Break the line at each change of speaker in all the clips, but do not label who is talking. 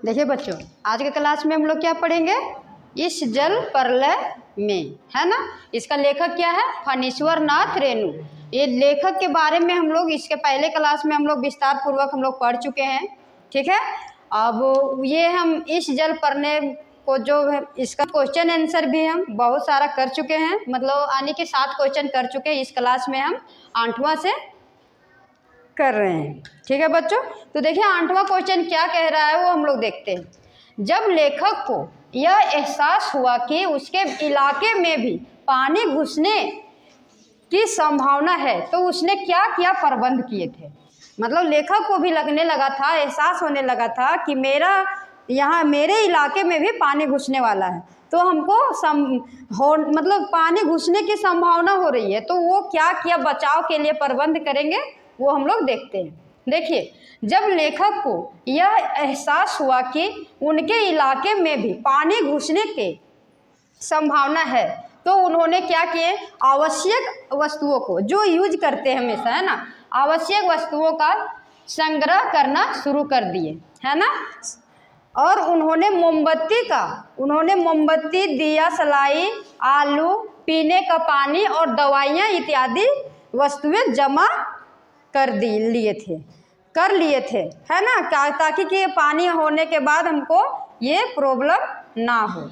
देखिए बच्चों, आज के क्लास में हम लोग क्या पढ़ेंगे, इस जल प्रलय में, है ना। इसका लेखक क्या है, फणीश्वर नाथ रेणु। ये लेखक के बारे में हम लोग इसके पहले क्लास में हम लोग विस्तार पूर्वक हम लोग पढ़ चुके हैं, ठीक है। अब ये हम इस जल प्रलय को जो है इसका क्वेश्चन आंसर भी हम बहुत सारा कर चुके हैं, मतलब आने के 7 क्वेश्चन कर चुके हैं। इस क्लास में हम 8वां से कर रहे हैं, ठीक है बच्चों। तो देखिए 8वां क्वेश्चन क्या कह रहा है वो हम लोग देखते हैं। जब लेखक को यह एहसास हुआ कि उसके इलाके में भी पानी घुसने की संभावना है तो उसने क्या क्या प्रबंध किए थे। मतलब लेखक को भी लगने लगा था, एहसास होने लगा था कि यहाँ मेरे इलाके में भी पानी घुसने वाला है, तो हमको मतलब पानी घुसने की संभावना हो रही है, तो वो क्या क्या बचाव के लिए प्रबंध करेंगे वो हम लोग देखते हैं। देखिए, जब लेखक को यह एहसास हुआ कि उनके इलाके में भी पानी घुसने की संभावना है तो उन्होंने क्या किए, आवश्यक वस्तुओं को जो यूज करते हैं हमेशा, है ना, आवश्यक वस्तुओं का संग्रह करना शुरू कर दिए, है ना। और उन्होंने मोमबत्ती, दिया सलाई, आलू, पीने का पानी और दवाइयाँ इत्यादि वस्तुएं जमा कर लिए थे, है ना, ताकि कि पानी होने के बाद हमको ये प्रॉब्लम ना हो।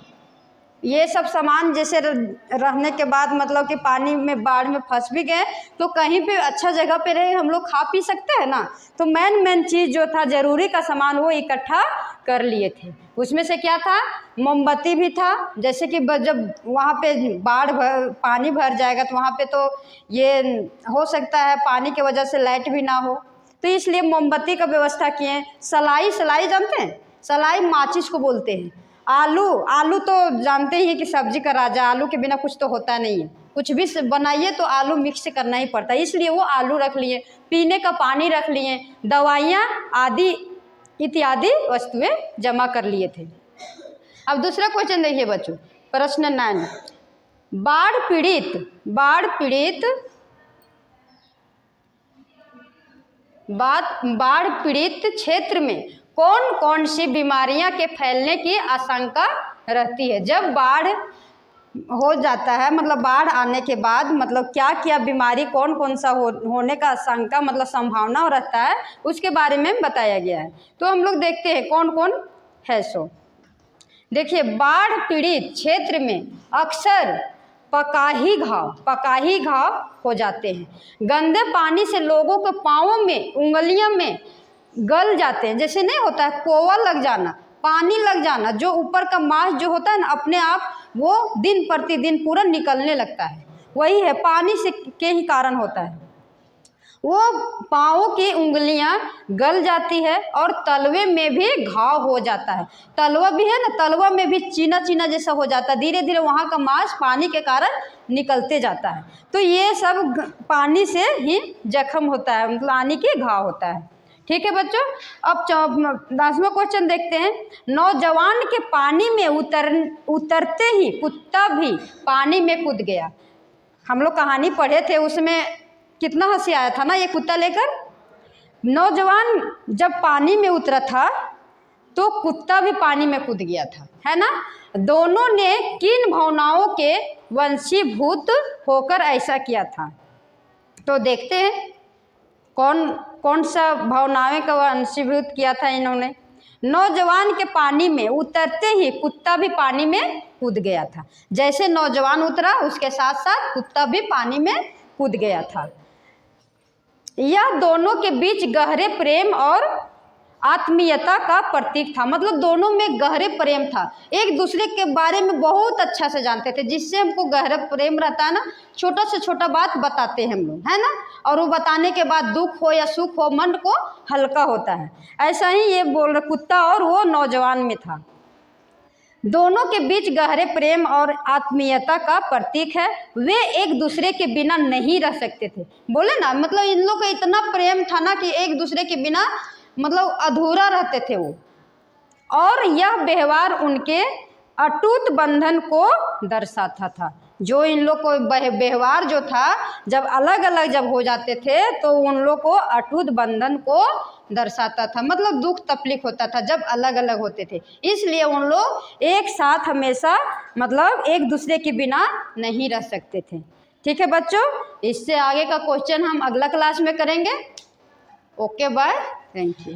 ये सब सामान जैसे रहने के बाद मतलब कि पानी में बाढ़ में फंस भी गए तो कहीं पे अच्छा जगह पे रहे हम लोग खा पी सकते हैं ना, तो मेन चीज़ जो था ज़रूरी का सामान वो इकट्ठा कर लिए थे। उसमें से क्या था, मोमबत्ती भी था, जैसे कि जब वहाँ पे पानी भर जाएगा तो वहाँ पे तो ये हो सकता है पानी की वजह से लाइट भी ना हो, तो इसलिए मोमबत्ती का व्यवस्था किए। सलाई जानते हैं, सलाई माचिस को बोलते हैं। आलू तो जानते ही कि सब्जी का राजा, आलू के बिना कुछ तो होता नहीं है, कुछ भी बनाइए तो आलू मिक्स करना ही पड़ता है, इसलिए वो आलू रख लिए। पीने का पानी रख लिए, दवाइयाँ आदि इत्यादि वस्तुएं जमा कर लिए थे। अब दूसरा क्वेश्चन देखिए बच्चों, प्रश्न 9, बाढ़ पीड़ित क्षेत्र में कौन कौन सी बीमारियां के फैलने की आशंका रहती है। जब बाढ़ हो जाता है, मतलब बाढ़ आने के बाद मतलब क्या क्या बीमारी कौन सा होने का आशंका मतलब संभावना रहता है, उसके बारे में बताया गया है। तो हम लोग देखते हैं कौन कौन है सो। देखिए, बाढ़ पीड़ित क्षेत्र में अक्सर पकाही घाव हो जाते हैं। गंदे पानी से लोगों के पाँवों में, उंगलियों में गल जाते हैं, जैसे नहीं होता है कोवा लग जाना, पानी लग जाना, जो ऊपर का मांस जो होता है ना अपने आप वो दिन प्रतिदिन पूरा निकलने लगता है, वही है पानी से के ही कारण होता है। वो पाँवों की उंगलियां गल जाती है और तलवे में भी घाव हो जाता है। तलवा भी है ना, तलवा में भी चीना जैसा हो जाता है, धीरे धीरे वहाँ का मांस पानी के कारण निकलते जाता है। तो ये सब पानी से ही जख्म होता है, मतलब पानी के घाव होता है, ठीक है बच्चों। अब 10वां क्वेश्चन देखते हैं। नौजवान के पानी में उतरते ही कुत्ता भी पानी में कूद गया। हम लोग कहानी पढ़े थे, उसमें कितना हंसी आया था ना ये कुत्ता लेकर। नौजवान जब पानी में उतरा था तो कुत्ता भी पानी में कूद गया था, है ना। दोनों ने किन भावनाओं के वंशीभूत होकर ऐसा किया था, तो देखते हैं कौन सा भावनाओं का वंशीभूत किया था इन्होंने। नौजवान के पानी में उतरते ही कुत्ता भी पानी में कूद गया था। जैसे नौजवान उतरा उसके साथ साथ कुत्ता भी पानी में कूद गया था। यह दोनों के बीच गहरे प्रेम और आत्मीयता का प्रतीक था, मतलब दोनों में गहरे प्रेम था, एक दूसरे के बारे में बहुत अच्छा से जानते थे, जिससे हमको गहरा प्रेम रहता है ना, छोटा से छोटा बात बताते हैं हम लोग, है ना, और वो बताने के बाद दुख हो या सुख हो मन को हल्का होता है। ऐसा ही ये बोल रहे कुत्ता और वो नौजवान में था। दोनों के बीच गहरे प्रेम और आत्मीयता का प्रतीक है। वे एक दूसरे के बिना नहीं रह सकते थे, बोले ना, मतलब इन लोग का इतना प्रेम था ना कि एक दूसरे के बिना मतलब अधूरा रहते थे वो, और यह व्यवहार उनके अटूट बंधन को दर्शाता था। जो इन लोग को व्यवहार जो था, जब अलग अलग जब हो जाते थे तो उन लोग को अटूट बंधन को दर्शाता था, मतलब दुख तकलीफ होता था जब अलग अलग होते थे। इसलिए उन लोग एक साथ हमेशा मतलब एक दूसरे के बिना नहीं रह सकते थे। ठीक है बच्चों, इससे आगे का क्वेश्चन हम अगला क्लास में करेंगे। Okay bye, thank you.